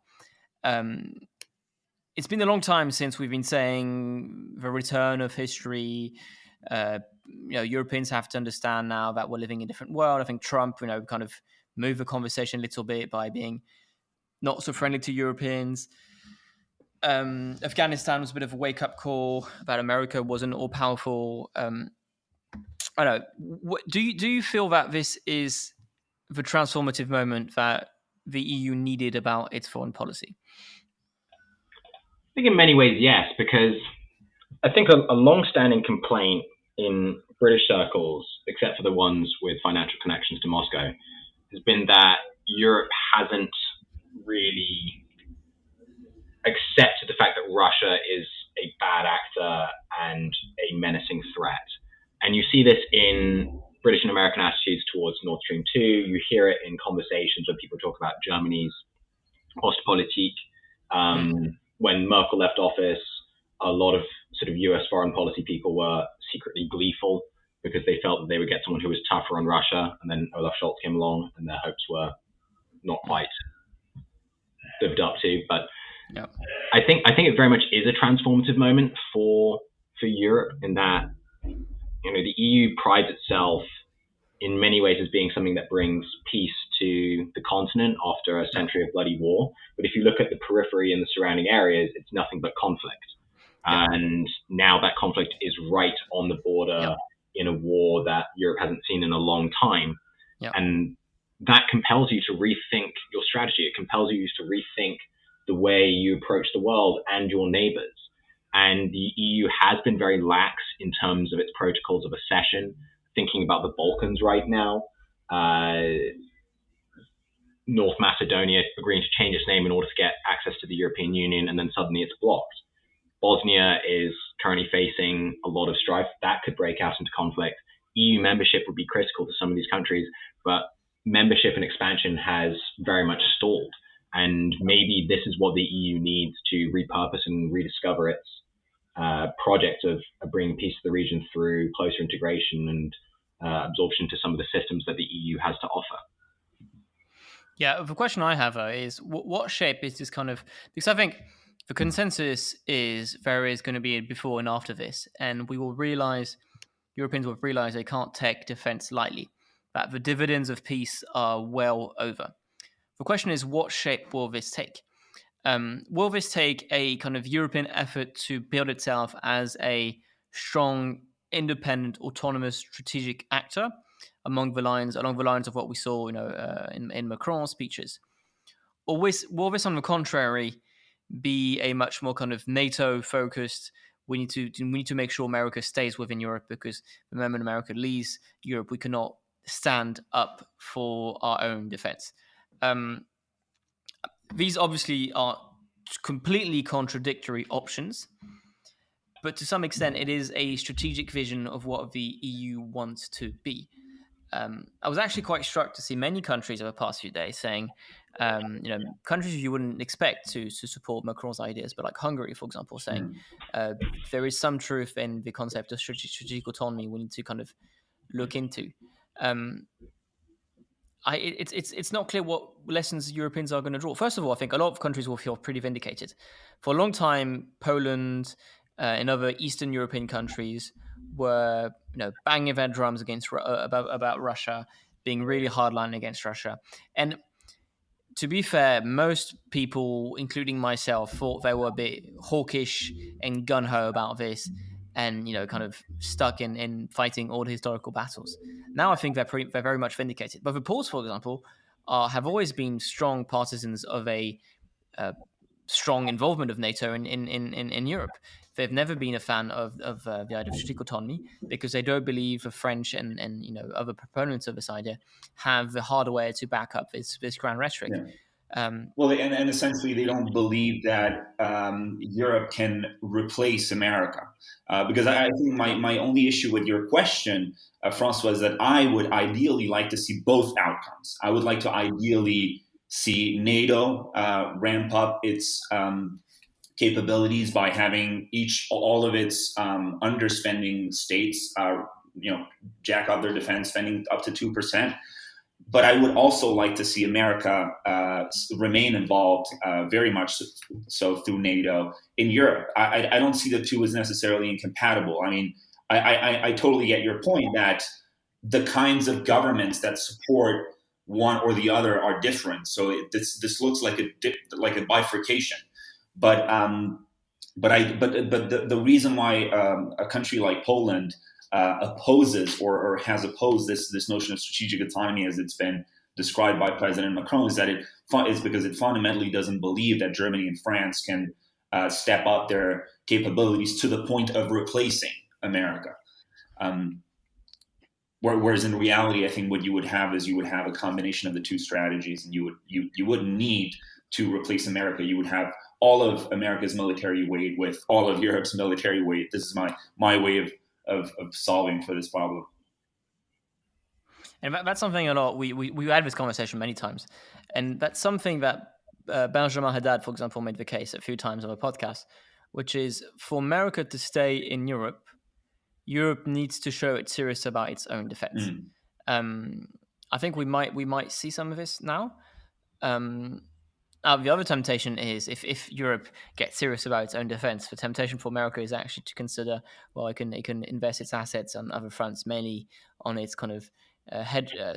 Speaker 1: It's been a long time since we've been saying the return of history. Europeans have to understand now that we're living in a different world. I think Trump, kind of moved the conversation a little bit by being not so friendly to Europeans. Afghanistan was a bit of a wake-up call that America wasn't all-powerful. I don't know. Do you feel that this is the transformative moment that the EU needed about its foreign policy?
Speaker 3: I think in many ways, yes, because I think a long-standing complaint in British circles, except for the ones with financial connections to Moscow, has been that Europe hasn't really accepted the fact that Russia is a bad actor and a menacing threat. And you see this in British and American attitudes towards Nord Stream 2. You hear it in conversations when people talk about Germany's Ostpolitik. When Merkel left office, a lot of sort of US foreign policy people were secretly gleeful because they felt that they would get someone who was tougher on Russia. And then Olaf Scholz came along and their hopes were not quite lived up to. But
Speaker 1: yep.
Speaker 3: I think it very much is a transformative moment for Europe in that the EU prides itself in many ways as being something that brings peace to the continent after a century of bloody war. But if you look at the periphery and the surrounding areas, it's nothing but conflict. Yep. And now that conflict is right on the border yep. in a war that Europe hasn't seen in a long time.
Speaker 1: Yep.
Speaker 3: And that compels you to rethink your strategy. It compels you to rethink the way you approach the world and your neighbors. And the EU has been very lax in terms of its protocols of accession. Thinking about the Balkans right now, North Macedonia agreeing to change its name in order to get access to the European Union, and then suddenly it's blocked. Bosnia is currently facing a lot of strife. That could break out into conflict. EU membership would be critical to some of these countries, but membership and expansion has very much stalled. And maybe this is what the EU needs to repurpose and rediscover its project of bringing peace to the region through closer integration and absorption to some of the systems that the EU has to offer.
Speaker 1: Yeah, the question I have is what shape is this kind of... Because I think the consensus is there is going to be a before and after this, and we will realize, Europeans will realize they can't take defense lightly, that the dividends of peace are well over. The question is, what shape will this take? Will this take a kind of European effort to build itself as a strong, independent, autonomous, strategic actor along the lines of what we saw, in Macron's speeches? Or will this, on the contrary, be a much more kind of NATO focused? We need to make sure America stays within Europe, because the moment America leaves Europe, we cannot stand up for our own defense. These obviously are completely contradictory options, but to some extent, it is a strategic vision of what the EU wants to be. I was actually quite struck to see many countries over the past few days saying, countries you wouldn't expect to support Macron's ideas, but like Hungary, for example, saying there is some truth in the concept of strategic autonomy we need to kind of look into. It's not clear what lessons Europeans are going to draw. First of all, I think a lot of countries will feel pretty vindicated. For a long time, Poland and other Eastern European countries were, banging their drums against about Russia, being really hardline against Russia. And to be fair, most people, including myself, thought they were a bit hawkish and gun-ho about this, and kind of stuck in fighting all the historical battles. Now I think they're very much vindicated. But the Poles, for example, have always been strong partisans of a strong involvement of NATO in Europe. They've never been a fan of the idea of strategic autonomy, because they don't believe the French and other proponents of this idea have the hardware to back up this grand rhetoric.
Speaker 2: Yeah. And essentially, they don't believe that Europe can replace America. Because I think my only issue with your question, Francois, is that I would ideally like to see both outcomes. I would like to ideally see NATO ramp up its capabilities by having all of its underspending states, jack up their defense spending up to 2%. But I would also like to see America remain involved very much so through NATO in Europe. I don't see the two as necessarily incompatible. I mean, I totally get your point that the kinds of governments that support one or the other are different. So this looks like a bifurcation. But the reason why a country like Poland opposes or has opposed this notion of strategic autonomy as it's been described by President Macron is that is because it fundamentally doesn't believe that Germany and France can step up their capabilities to the point of replacing America. Whereas in reality, I think what you would have is a combination of the two strategies, and you wouldn't need to replace America. You would have all of America's military weight with all of Europe's military weight. This is my way of solving for this problem.
Speaker 1: And that's something a lot. We had this conversation many times, and that's something that Benjamin Haddad, for example, made the case a few times on a podcast, which is for America to stay in Europe, Europe needs to show it's serious about its own defense. I think we might see some of this now. The other temptation is if Europe gets serious about its own defense, the temptation for America is actually to consider, well, it can invest its assets on other fronts, mainly on its kind of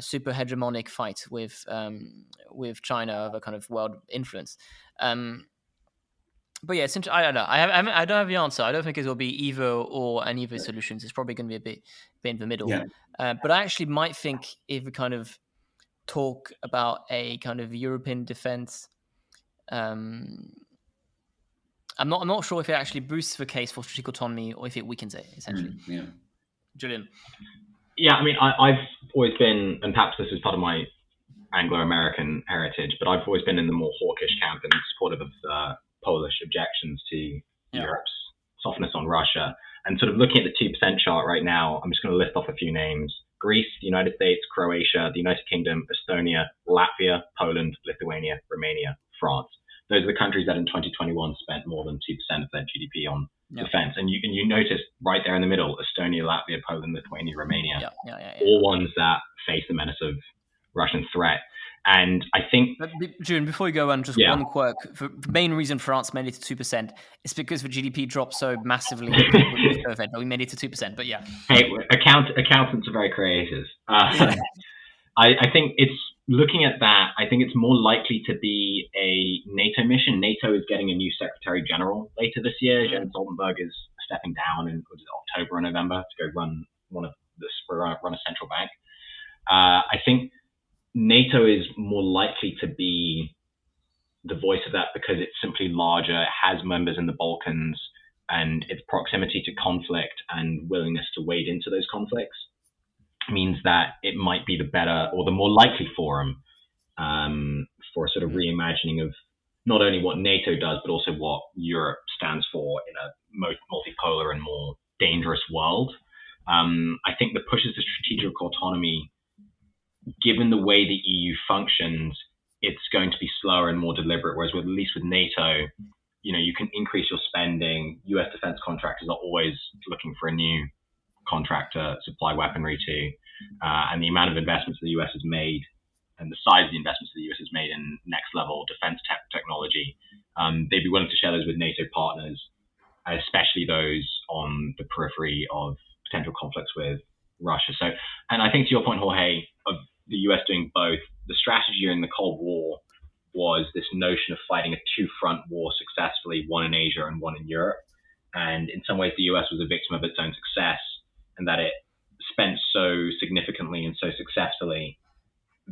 Speaker 1: super hegemonic fight with China of a kind of world influence. But yeah, it's I don't know. I don't have the answer. I don't think it will be either or any of the solutions. It's probably going to be a bit in the middle.
Speaker 2: Yeah.
Speaker 1: But I actually might think if we kind of talk about a kind of European defense, I'm not sure if it actually boosts the case for strategic autonomy or if it weakens it, essentially.
Speaker 2: Yeah.
Speaker 1: Julian.
Speaker 3: Yeah, I mean, I've always been, and perhaps this is part of my Anglo-American heritage, but I've always been in the more hawkish camp and supportive of Polish objections to Europe's softness on Russia. And sort of looking at the 2% chart right now, I'm just going to list off a few names. Greece, the United States, Croatia, the United Kingdom, Estonia, Latvia, Poland, Lithuania, Romania, France. Those are the countries that in 2021 spent more than 2% of their GDP on defense. And you notice right there in the middle, Estonia, Latvia, Poland, Lithuania, Romania, all ones that face the menace of Russian threat. And I think...
Speaker 1: Julian, before you go on, just one quirk. The main reason France made it to 2% is because the GDP dropped so massively with COVID, but we made it to 2%, but yeah.
Speaker 3: Hey, accountants are very creative. I think it's looking at that, I think it's more likely to be a NATO mission. NATO is getting a new Secretary General later this year. Jens Stoltenberg is stepping down in October or November to go run a central bank. I think NATO is more likely to be the voice of that because it's simply larger, it has members in the Balkans, and its proximity to conflict and willingness to wade into those conflicts means that it might be the better or the more likely forum for a sort of reimagining of not only what NATO does, but also what Europe stands for in a multipolar and more dangerous world. I think the pushes to strategic autonomy, given the way the EU functions, it's going to be slower and more deliberate, whereas at least with NATO, you can increase your spending. US defense contractors are always looking for a new contractor supply weaponry to, and the amount of investments the US has made and the size of the investments the US has made in next level defense technology, they'd be willing to share those with NATO partners, especially those on the periphery of potential conflicts with Russia. So, and I think to your point, Jorge, of the US doing both, the strategy during the Cold War was this notion of fighting a two-front war successfully, one in Asia and one in Europe. And in some ways, the US was a victim of its own success, and that it spent so significantly and so successfully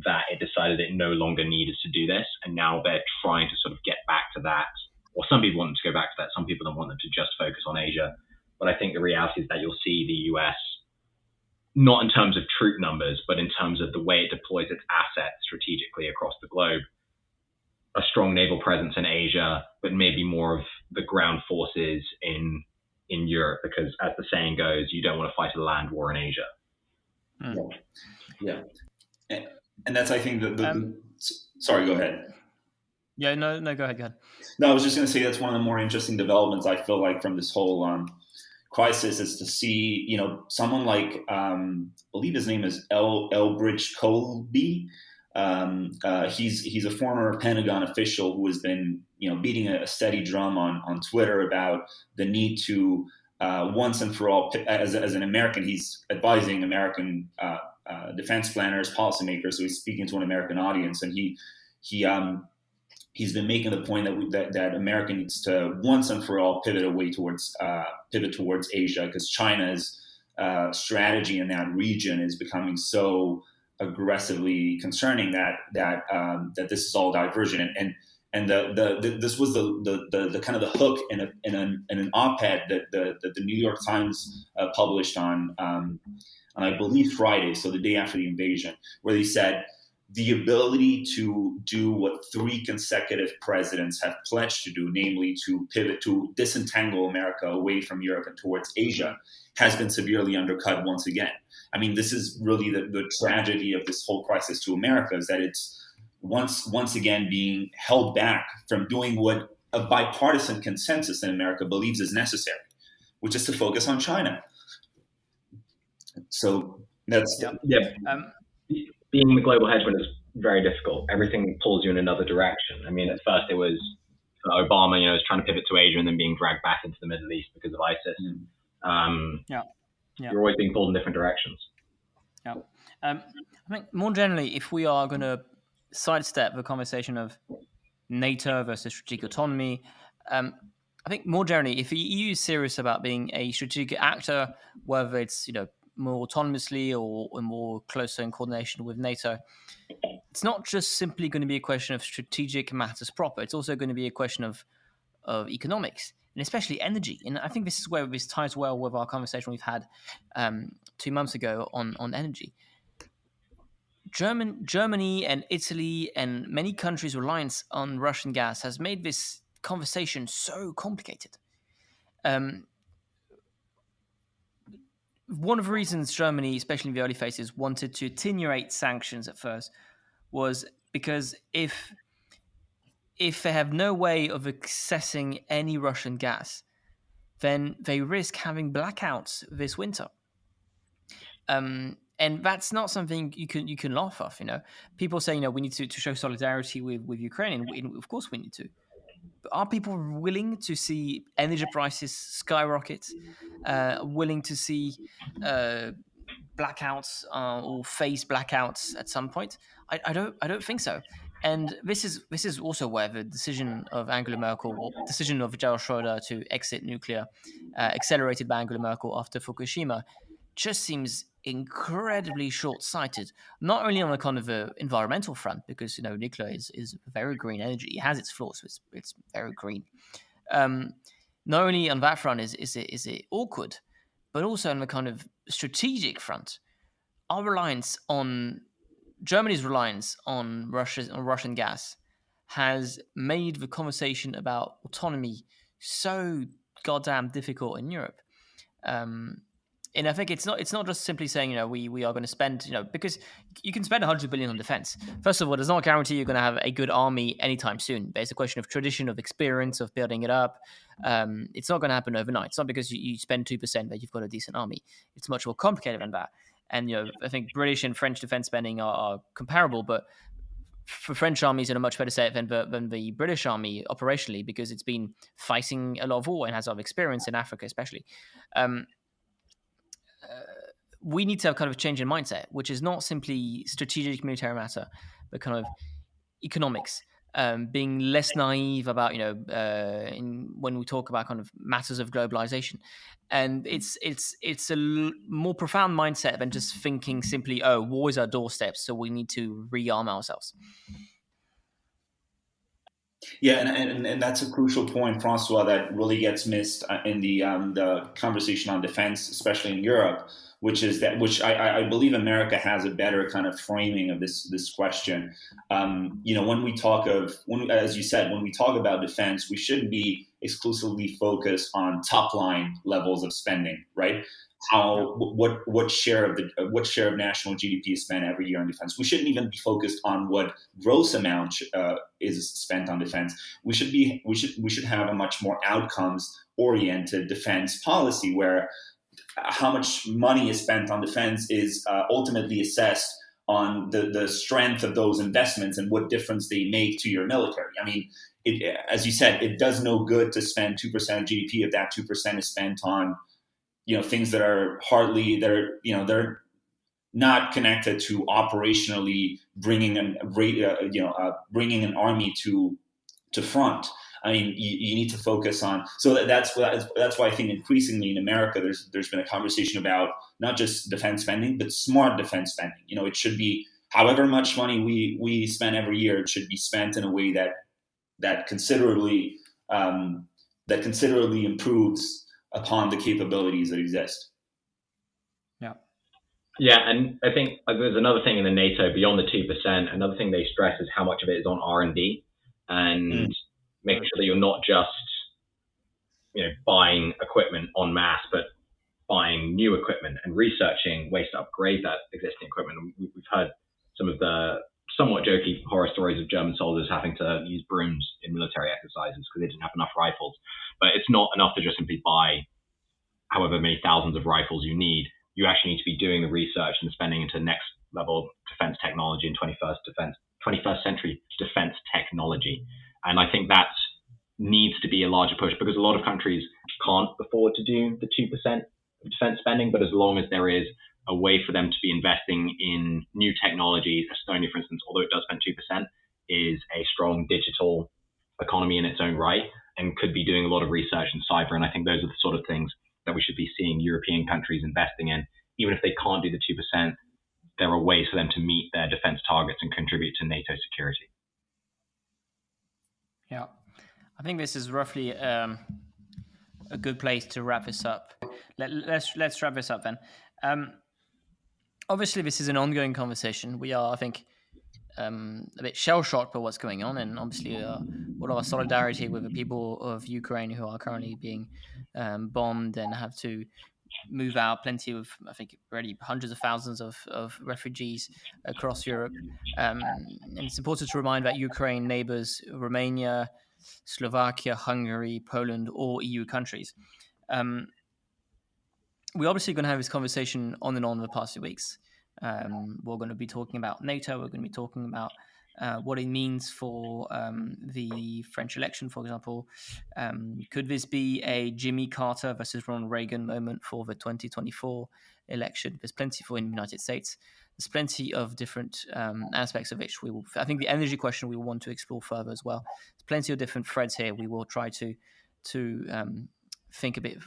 Speaker 3: that it decided it no longer needed to do this. And now they're trying to sort of get back to that. Or some people want them to go back to that. Some people don't want them to just focus on Asia. But I think the reality is that you'll see the US, not in terms of troop numbers, but in terms of the way it deploys its assets strategically across the globe, a strong naval presence in Asia, but maybe more of the ground forces in Europe, because as the saying goes, you don't want to fight a land war in Asia.
Speaker 2: Yeah. And that's, I think, sorry, go ahead.
Speaker 1: Yeah, no, go ahead.
Speaker 2: No, I was just going to say that's one of the more interesting developments I feel like from this whole crisis is to see, someone like, I believe his name is Elbridge Colby. He's a former Pentagon official who has been, beating a steady drum on Twitter about the need to once and for all, as an American, he's advising American defense planners, policymakers. So he's speaking to an American audience, and he's been making the point that America needs to once and for all pivot towards Asia, because China's strategy in that region is becoming so aggressively concerning that this is all diversion. And this was the kind of the hook in an op-ed that the New York Times published on I believe Friday, so the day after the invasion, where they said the ability to do what 3 consecutive presidents have pledged to do, namely to pivot, to disentangle America away from Europe and towards Asia, has been severely undercut once again. I mean, this is really the tragedy of this whole crisis to America, is that it's once again being held back from doing what a bipartisan consensus in America believes is necessary, which is to focus on China. So that's
Speaker 3: being the global hegemon is very difficult. Everything pulls you in another direction. I mean, at first it was Obama, was trying to pivot to Asia and then being dragged back into the Middle East because of ISIS. You're always being pulled in different directions.
Speaker 1: Yeah. I think more generally, if we are going to sidestep the conversation of NATO versus strategic autonomy, I think more generally, if the EU is serious about being a strategic actor, whether it's more autonomously or more closer in coordination with NATO, it's not just simply going to be a question of strategic matters proper. It's also going to be a question of economics, and especially energy. And I think this is where this ties well with our conversation we've had 2 months ago on energy. Germany and Italy and many countries' reliance on Russian gas has made this conversation so complicated. One of the reasons Germany, especially in the early phases, wanted to attenuate sanctions at first was because if they have no way of accessing any Russian gas, then they risk having blackouts this winter. And that's not something you can laugh off. People say we need to show solidarity with Ukraine, and of course we need to. But are people willing to see energy prices skyrocket? Willing to see blackouts or face blackouts at some point? I don't think so. And this is also where the decision of Angela Merkel, or decision of Gerhard Schroeder to exit nuclear, accelerated by Angela Merkel after Fukushima, just seems incredibly short-sighted. Not only on a kind of a environmental front, because nuclear is very green energy. It has its flaws, but it's very green. Um, Not only on that front is it awkward, but also on the kind of strategic front. Our reliance on Germany's reliance on Russian gas has made the conversation about autonomy so goddamn difficult in Europe. Um, and I think it's not just simply saying we are going to spend because you can spend 100 billion on defense. First of all, it does not guarantee you're going to have a good army anytime soon. There's a question of tradition, of experience, of building it up. It's not going to happen overnight. It's not because you spend 2% that you've got a decent army. It's much more complicated than that. And I think British and French defense spending are comparable, but for French armies in a much better state than the British army operationally, because it's been fighting a lot of war and has a lot of experience in Africa, especially. Um, we need to have kind of a change in mindset, which is not simply strategic military matter, but kind of economics. Being less naive about when we talk about kind of matters of globalization, and it's a more profound mindset than just thinking simply, oh, war is our doorstep, so we need to rearm ourselves.
Speaker 2: Yeah, and that's a crucial point, Francois, that really gets missed in the conversation on defense, especially in Europe, which I believe America has a better kind of framing of this question. When we talk as you said, when we talk about defense, we shouldn't be exclusively focused on top line levels of spending, right? What share of national GDP is spent every year on defense? We shouldn't even be focused on what gross amount is spent on defense. We should have a much more outcomes oriented defense policy where how much money is spent on defense is ultimately assessed on the strength of those investments and what difference they make to your military. I mean, as you said, it does no good to spend 2% of GDP if that 2% is spent on things that are they're not connected to operationally bringing bringing an army to front. I mean, you need to focus on. So that's why I think increasingly in America there's been a conversation about not just defense spending, but smart defense spending. It should be however much money we spend every year, it should be spent in a way that considerably improves upon the capabilities that exist.
Speaker 3: Yeah, and I think there's another thing in the NATO beyond the 2%. Another thing they stress is how much of it is on R&D and making sure that you're not just buying equipment en masse, but buying new equipment and researching ways to upgrade that existing equipment. We've heard some of the somewhat jokey horror stories of German soldiers having to use brooms in military exercises because they didn't have enough rifles. But it's not enough to just simply buy however many thousands of rifles you need. You actually need to be doing the research and spending into next level defense technology and 21st century defense technology. And I think that needs to be a larger push because a lot of countries can't afford to do the 2% of defense spending. But as long as there is a way for them to be investing in new technologies, Estonia, for instance, although it does spend 2%, is a strong digital economy in its own right and could be doing a lot of research in cyber. And I think those are the sort of things that we should be seeing European countries investing in. Even if they can't do the 2%, there are ways for them to meet their defense targets and contribute to NATO security.
Speaker 1: Yeah, I think this is roughly a good place to wrap this up. Let's wrap this up then. Obviously, this is an ongoing conversation. We are, I think, a bit shell-shocked by what's going on, and obviously all of our solidarity with the people of Ukraine who are currently being bombed and have to move out. Plenty of, I think, already hundreds of thousands of refugees across Europe. And it's important to remind that Ukraine neighbors Romania, Slovakia, Hungary, Poland, all EU countries. We're obviously going to have this conversation on and on the past few weeks. We're going to be talking about NATO. We're going to be talking about what it means for the French election, for example. Could this be a Jimmy Carter versus Ronald Reagan moment for the 2024 election? There's plenty for in the United States. There's plenty of different aspects of which I think the energy question we will want to explore further as well. There's plenty of different threads here we will try to think a bit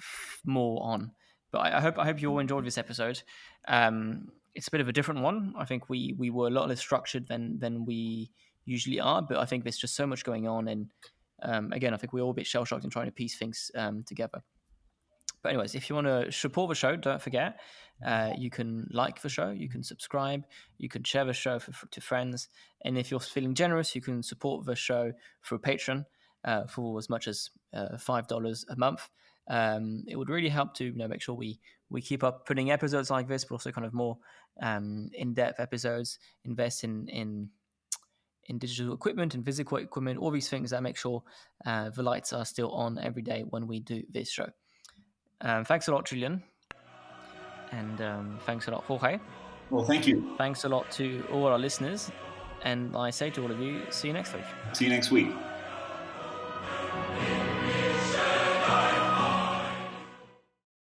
Speaker 1: more on. But I hope you all enjoyed this episode. It's a bit of a different one. I think we were a lot less structured than we usually are, but I think there's just so much going on, and again, I think we're all a bit shell shocked in trying to piece things together. But anyways, if you want to support the show, don't forget, you can like the show, you can subscribe, you can share the show to friends, and if you're feeling generous, you can support the show through Patreon for as much as $5 a month. It would really help to make sure we keep up putting episodes like this, but also kind of more in-depth episodes, invest in digital equipment and physical equipment, all these things that make sure the lights are still on every day when we do this show. Thanks a lot, Julian. And thanks a lot, Jorge.
Speaker 2: Well, thank you.
Speaker 1: Thanks a lot to all our listeners. And I say to all of you, see you next week.
Speaker 2: See you next week.